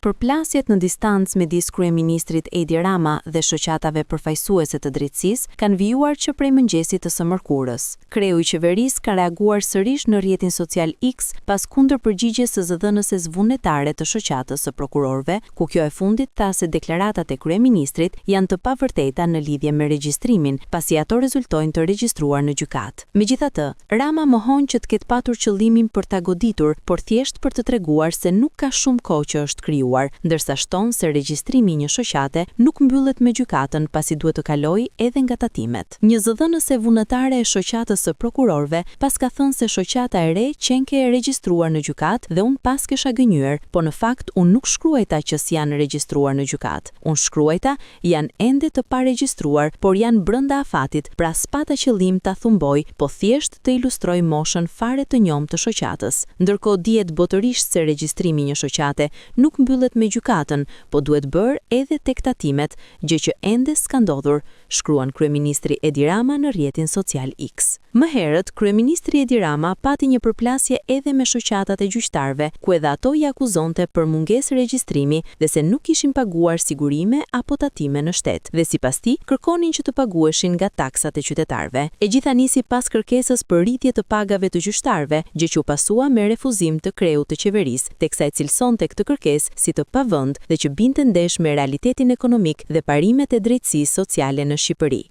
Përplasjet në distancë midis kryeministrit Edi Rama dhe shoqatave përfaqësuese të drejtësisë kanë vijuar që prej mëngjesit të së mërkurës. Kreu i qeverisë ka reaguar sërish në rrjetin social X pas kundërpërgjigjes së zëdhënëses vullnetare të shoqatës së prokurorëve, ku kjo e fundit tha se deklaratat e kryeministrit janë të pavërteta në lidhje me regjistrimin, pasi ato rezultojnë të regjistruar në gjykatë. Megjithatë, Rama mohon që të ketë patur qëllimin për ta goditur, por thjesht për të treguar se nuk ka shumë kohë që është krijuar, ndërsa shton se regjistrimi i një shoqate nuk mbyllet me gjykatën pasi duhet të kalojë edhe nga tatimet. Një zëdhënëse vullnetare e shoqatës së prokurorëve pas ka thënë se shoqata e re qenke e regjistruar në gjykatë dhe unë pas kisha gënjur, po në fakt unë nuk shkruajta që s'janë regjistruar në gjykatë. Unë shkruajta janë ende të paregjistruar, por janë brenda afatit, pra s'pata qëllim ta thumboj, po thjesht të ilustroj moshën fare të njom të shoqatës. Ndërkohë dihet botërisht se regjistrimi i një shoqate nuk mbyllet me gjykatën, po duhet bërë edhe tek tatimet, gjë që ende s'ka ndodhur, shkruan kryeministri Edi Rama në rrjetin social X. Më herët, kryeministri Edi Rama pati një përplasje edhe me shoqatat e gjyqtarëve, ku edhe ato i akuzonte për mungesë regjistrimi dhe se nuk ishin paguar sigurime apo tatime në shtet, dhe sipas tij kërkonin që të paguheshin nga taksat e qytetarëve. E gjitha nisi pas kërkesës për rritje të pagave të gjyqtarëve, gjë që u pasua me refuzim të kreut të qeverisë, teksa e cilësonte këtë kërkesë si të pavend dhe që binte ndesh me realitetin ekonomik dhe parimet e drejtësisë sociale në Shqipëri.